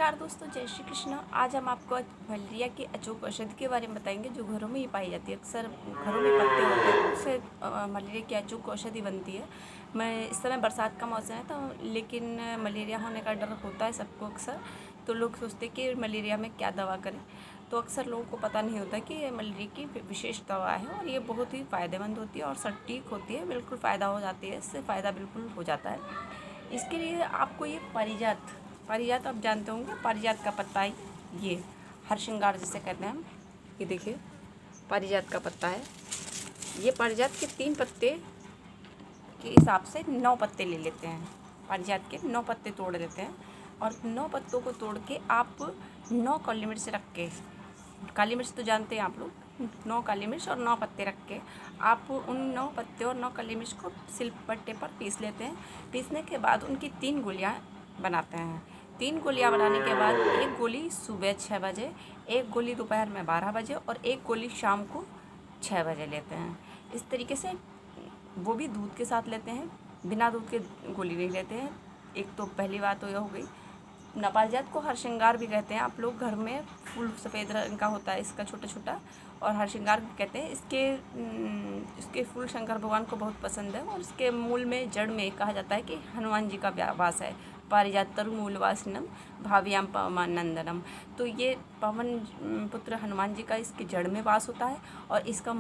नमस्कार दोस्तों, जय श्री कृष्ण। आज हम आपको मलेरिया की अचूक औषधि के बारे में बताएंगे जो घरों में ही पाई जाती है। अक्सर घरों में पत्ते होते हैं, उससे मलेरिया की अचूक औषधि बनती है। मैं इस समय बरसात का मौसम है तो लेकिन मलेरिया होने का डर होता है सबको अक्सर। तो लोग सोचते हैं कि मलेरिया में क्या दवा करें, तो अक्सर लोगों को पता नहीं होता कि ये मलेरिया की विशेष दवा है और ये बहुत ही फ़ायदेमंद होती है और सटीक होती है। बिल्कुल फ़ायदा हो जाती है, इससे फ़ायदा बिल्कुल हो जाता है। इसके लिए आपको ये पारिजात आप जानते होंगे, पारिजात का पत्ता है ये, हरश्रृंगार जिसे कहते हैं हम। ये देखिए पारिजात का पत्ता है। ये पारिजात के 3 पत्ते के हिसाब से 9 पत्ते ले लेते हैं। पारिजात के 9 पत्ते तोड़ लेते हैं और 9 पत्तों को तोड़ के आप 9 काली मिर्च रख के, काली मिर्च तो जानते हैं आप लोग, 9 काली मिर्च और 9 पत्ते रख के आप उन 9 पत्ते और 9 काली मिर्च को सिलबट्टे पर पीस लेते हैं। पीसने के बाद उनकी 3 गोलियां बनाते हैं। 3 गोलियां बनाने के बाद एक गोली सुबह 6 बजे, एक गोली दोपहर में 12 बजे और एक गोली शाम को 6 बजे लेते हैं। इस तरीके से वो भी दूध के साथ लेते हैं, बिना दूध के गोली नहीं लेते हैं। एक तो पहली बात तो यह हो गई। पारिजात को हरश्रृंगार भी कहते हैं। आप लोग घर में फूल सफ़ेद रंग का होता है इसका, छोटा छोटा, और हरश्रृंगार भी कहते हैं। इसके फूल शंकर भगवान को बहुत पसंद है और इसके मूल में, जड़ में कहा जाता है कि हनुमान जी का वास है। पारिजात तरु मूलवासिनम भाव्याम पवमानंदनम। तो ये पवन पुत्र हनुमान जी का इसके जड़ में वास होता है और इसका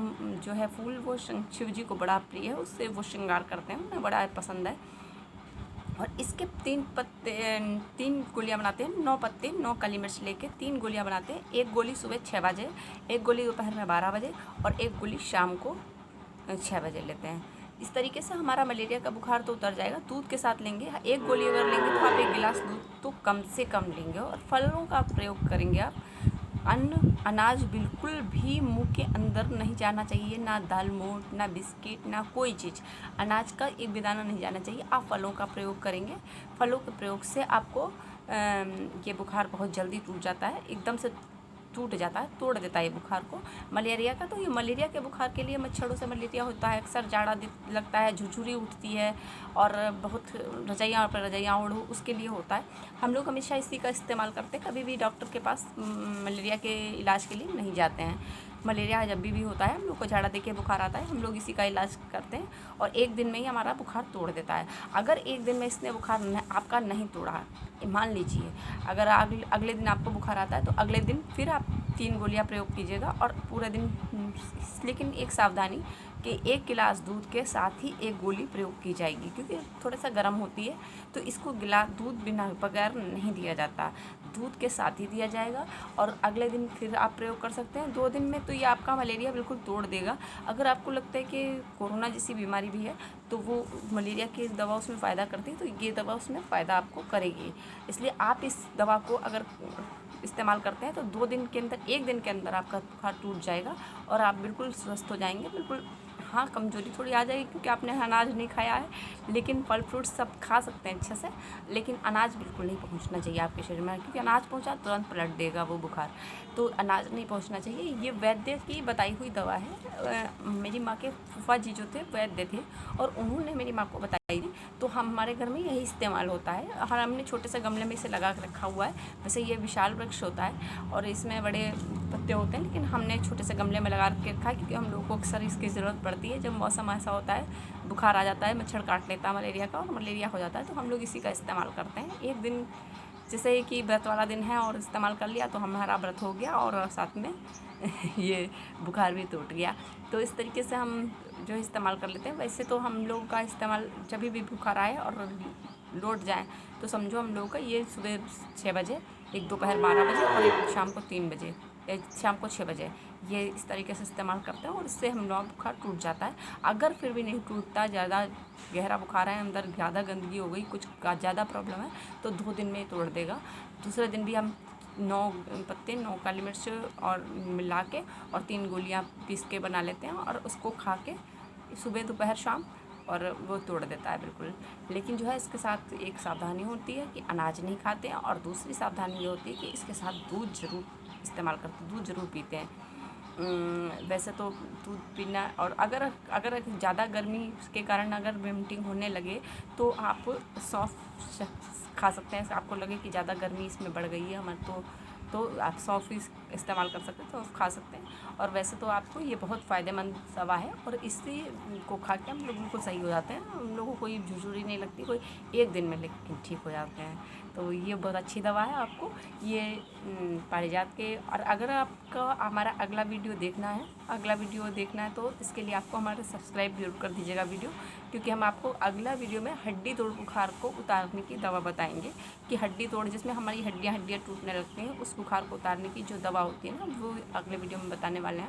जो है फूल वो शिव जी को बड़ा प्रिय है, उससे वो श्रृंगार करते हैं, उन्हें बड़ा पसंद है। और इसके 3 गोलियां बनाते हैं। 9 पत्ते 9 काली मिर्च लेके 3 गोलियां बनाते हैं। एक गोली सुबह 6 बजे, एक गोली दोपहर में 12 बजे और एक गोली शाम को 6 बजे लेते हैं। इस तरीके से हमारा मलेरिया का बुखार तो उतर जाएगा। दूध के साथ लेंगे, एक गोली अगर लेंगे तो आप 1 गिलास दूध तो कम से कम लेंगे और फलों का प्रयोग करेंगे आप। अन्न अनाज बिल्कुल भी मुंह के अंदर नहीं जाना चाहिए, ना दाल मोठ, ना बिस्किट, ना कोई चीज़, अनाज का एक भी दाना नहीं जाना चाहिए। आप फलों का प्रयोग करेंगे। फलों के प्रयोग से आपको ये बुखार बहुत जल्दी टूट जाता है, एकदम से टूट जाता है, तोड़ देता है ये बुखार को, मलेरिया का। तो ये मलेरिया के बुखार के लिए मच्छरों से मलेरिया होता है। अक्सर जाड़ा लगता है, झुरझुरी उठती है और बहुत रजाइयाँ पर रजाइयाँ ओढ़ो, उसके लिए होता है। हम लोग हमेशा इसी का इस्तेमाल करते हैं, कभी भी डॉक्टर के पास मलेरिया के इलाज के लिए नहीं जाते हैं। मलेरिया जब भी होता है, हम लोग को झाड़ा देखिए बुखार आता है, हम लोग इसी का इलाज करते हैं और एक दिन में ही हमारा बुखार तोड़ देता है। अगर एक दिन में इसने बुखार आपका नहीं तोड़ा, मान लीजिए अगर अगले दिन आपको बुखार आता है तो अगले दिन फिर आप 3 गोलियां प्रयोग कीजिएगा और पूरे दिन। लेकिन एक सावधानी कि 1 गिलास दूध के साथ ही 1 गोली प्रयोग की जाएगी, क्योंकि थोड़ा सा गर्म होती है तो इसको गिलास दूध बिना बगैर नहीं दिया जाता, दूध के साथ ही दिया जाएगा और अगले दिन फिर आप प्रयोग कर सकते हैं। 2 दिन में तो ये आपका मलेरिया बिल्कुल तोड़ देगा। अगर आपको लगता है कि कोरोना जैसी बीमारी भी है तो वो मलेरिया की दवा उसमें फ़ायदा करती है, तो ये दवा उसमें फ़ायदा आपको करेगी। इसलिए आप इस दवा को अगर इस्तेमाल करते हैं तो 2 दिन के अंदर, 1 दिन के अंदर आपका बुखार टूट जाएगा और आप बिल्कुल स्वस्थ हो जाएंगे। बिल्कुल हाँ, कमजोरी थोड़ी आ जाएगी क्योंकि आपने अनाज नहीं खाया है, लेकिन फल फ्रूट सब खा सकते हैं अच्छे से, लेकिन अनाज बिल्कुल नहीं पहुंचना चाहिए आपके शरीर में, क्योंकि अनाज पहुंचा तुरंत पलट देगा वो बुखार। तो अनाज नहीं पहुंचना चाहिए। ये वैद्य की बताई हुई दवा है। मेरी माँ के फूफा जी जो थे वैद्य थे और उन्होंने मेरी माँ को बताई थी, तो हमारे घर में यही इस्तेमाल होता है। और हमने छोटे से गमले में इसे लगा के रखा हुआ है। वैसे ये विशाल वृक्ष होता है और इसमें बड़े पत्ते होते हैं, लेकिन हमने छोटे से गमले में लगा के रखा है क्योंकि हम लोगों को अक्सर इसकी ज़रूरत पड़ती है। जब मौसम ऐसा होता है, बुखार आ जाता है, मच्छर काट लेता है मलेरिया का और मलेरिया हो जाता है, तो हम लोग इसी का इस्तेमाल करते हैं। एक दिन जैसे कि व्रत वाला दिन है और इस्तेमाल कर लिया तो हमारा व्रत हो गया और साथ में ये बुखार भी टूट गया। तो इस तरीके से हम जो इस्तेमाल कर लेते हैं। वैसे तो हम लोगों का इस्तेमाल जब भी बुखार आए और लौट जाए तो समझो हम लोगों का ये सुबह 6 बजे, एक दोपहर 12 बजे और एक शाम को 3 बजे, शाम को 6 बजे, ये इस तरीके से इस्तेमाल करते हैं और इससे हम लोग बुखार टूट जाता है। अगर फिर भी नहीं टूटता, ज़्यादा गहरा बुखार है, अंदर ज़्यादा गंदगी हो गई, कुछ ज़्यादा प्रॉब्लम है, तो 2 दिन में ही तोड़ देगा। दूसरे दिन भी हम 9 पत्ते 9 काली मिर्च और मिला के और 3 गोलियां पीस के बना लेते हैं और उसको खा के सुबह दोपहर शाम, और वो तोड़ देता है बिल्कुल। लेकिन जो है इसके साथ एक सावधानी होती है कि अनाज नहीं खाते हैं और दूसरी सावधानी ये होती है कि इसके साथ दूध ज़रूर इस्तेमाल करते हैं, दूध ज़रूर पीते हैं। वैसे तो दूध पीना, और अगर ज़्यादा गर्मी के कारण अगर वोमिटिंग होने लगे तो आप सौंफ खा सकते हैं। आपको लगे कि ज़्यादा गर्मी इसमें बढ़ गई है हमारे तो आप सौंफ भी इस्तेमाल कर सकते हैं, तो खा सकते हैं। और वैसे तो आपको ये बहुत फ़ायदेमंद दवा है और इससे को खा के हम लोग बिल्कुल सही हो जाते हैं। हम लोगों को कोई झुरझुरी नहीं लगती, कोई 1 दिन में लेकिन ठीक हो जाते हैं। तो ये बहुत अच्छी दवा है आपको ये पारिजात के। और अगर आपका हमारा अगला वीडियो देखना है तो इसके लिए आपको हमारे सब्सक्राइब जरूर कर दीजिएगा वीडियो, क्योंकि हम आपको अगला वीडियो में हड्डी तोड़ बुखार को उतारने की दवा बताएंगे कि हड्डी तोड़ जिसमें हमारी हड्डियाँ टूटने लगती हैं, उस बुखार को उतारने की जो दवा होती है ना, वो अगले वीडियो में बताने वाले हैं।